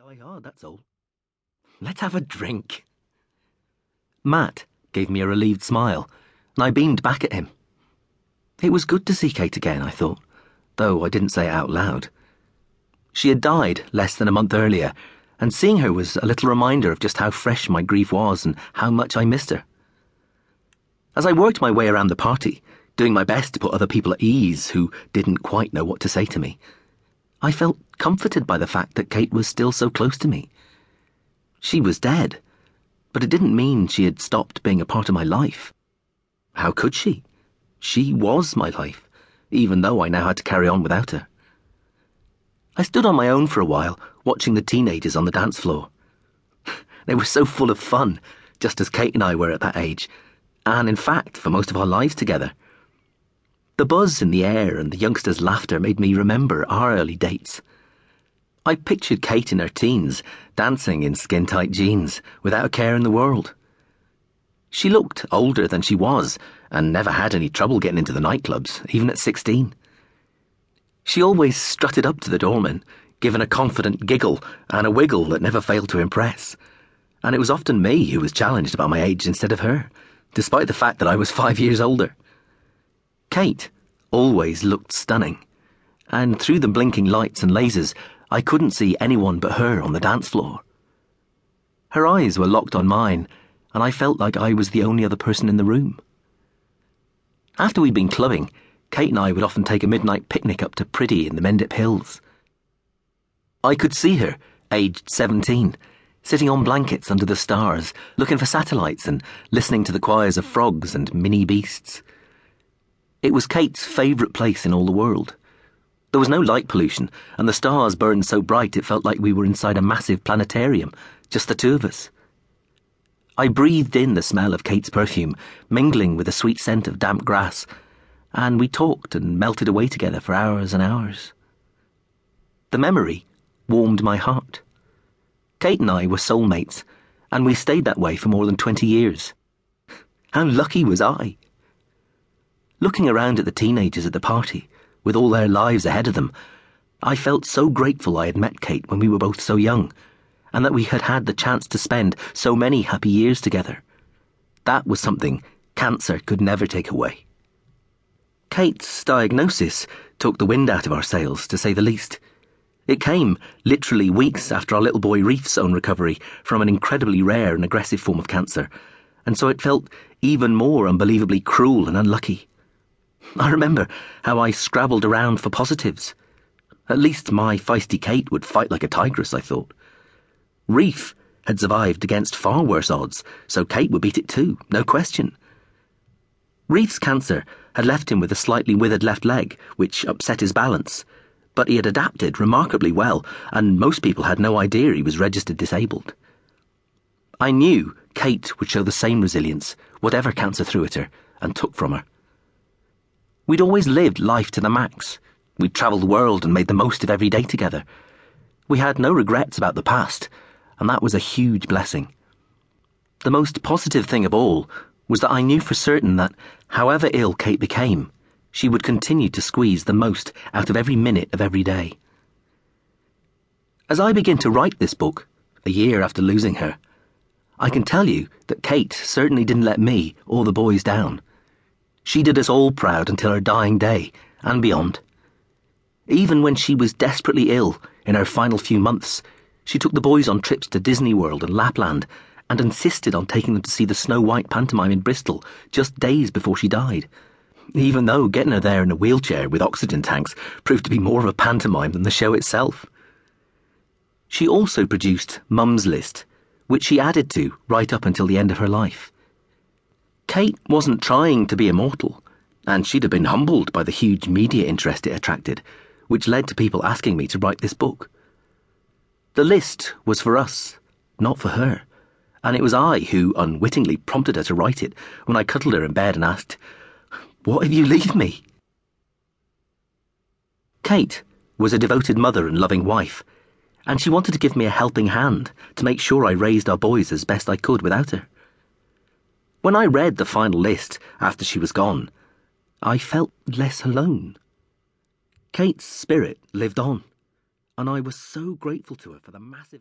Die hard, that's all. Let's have a drink. Matt gave me a relieved smile, and I beamed back at him. It was good to see Kate again, I thought, though I didn't say it out loud. She had died less than a month earlier, and seeing her was a little reminder of just how fresh my grief was and how much I missed her. As I worked my way around the party, doing my best to put other people at ease who didn't quite know what to say to me, I felt comforted by the fact that Kate was still so close to me. She was dead, but it didn't mean she had stopped being a part of my life. How could she? She was my life, even though I now had to carry on without her. I stood on my own for a while, watching the teenagers on the dance floor. They were so full of fun, just as Kate and I were at that age, and in fact, for most of our lives together. The buzz in the air and the youngsters' laughter made me remember our early dates. I pictured Kate in her teens, dancing in skin-tight jeans, without a care in the world. She looked older than she was, and never had any trouble getting into the nightclubs, even at 16. She always strutted up to the doorman, given a confident giggle and a wiggle that never failed to impress. And it was often me who was challenged about my age instead of her, despite the fact that I was 5 years older. Kate always looked stunning, and through the blinking lights and lasers, I couldn't see anyone but her on the dance floor. Her eyes were locked on mine, and I felt like I was the only other person in the room. After we'd been clubbing, Kate and I would often take a midnight picnic up to Priddy in the Mendip Hills. I could see her, aged 17, sitting on blankets under the stars, looking for satellites and listening to the choirs of frogs and mini beasts. It was Kate's favourite place in all the world. There was no light pollution, and the stars burned so bright it felt like we were inside a massive planetarium, just the two of us. I breathed in the smell of Kate's perfume, mingling with the sweet scent of damp grass, and we talked and melted away together for hours and hours. The memory warmed my heart. Kate and I were soulmates, and we stayed that way for more than 20 years. How lucky was I? Looking around at the teenagers at the party, with all their lives ahead of them, I felt so grateful I had met Kate when we were both so young, and that we had had the chance to spend so many happy years together. That was something cancer could never take away. Kate's diagnosis took the wind out of our sails, to say the least. It came literally weeks after our little boy Reef's own recovery from an incredibly rare and aggressive form of cancer, and so it felt even more unbelievably cruel and unlucky. I remember how I scrabbled around for positives. At least my feisty Kate would fight like a tigress, I thought. Reef had survived against far worse odds, so Kate would beat it too, no question. Reef's cancer had left him with a slightly withered left leg, which upset his balance, but he had adapted remarkably well, and most people had no idea he was registered disabled. I knew Kate would show the same resilience, whatever cancer threw at her and took from her. We'd always lived life to the max. We'd travelled the world and made the most of every day together. We had no regrets about the past, and that was a huge blessing. The most positive thing of all was that I knew for certain that, however ill Kate became, she would continue to squeeze the most out of every minute of every day. As I begin to write this book, a year after losing her, I can tell you that Kate certainly didn't let me or the boys down. She did us all proud until her dying day, and beyond. Even when she was desperately ill in her final few months, she took the boys on trips to Disney World and Lapland, and insisted on taking them to see the Snow White pantomime in Bristol just days before she died, even though getting her there in a wheelchair with oxygen tanks proved to be more of a pantomime than the show itself. She also produced Mum's List, which she added to right up until the end of her life. Kate wasn't trying to be immortal, and she'd have been humbled by the huge media interest it attracted, which led to people asking me to write this book. The list was for us, not for her, and it was I who unwittingly prompted her to write it when I cuddled her in bed and asked, "What if you leave me?" Kate was a devoted mother and loving wife, and she wanted to give me a helping hand to make sure I raised our boys as best I could without her. When I read the final list after she was gone, I felt less alone. Kate's spirit lived on, and I was so grateful to her for the massive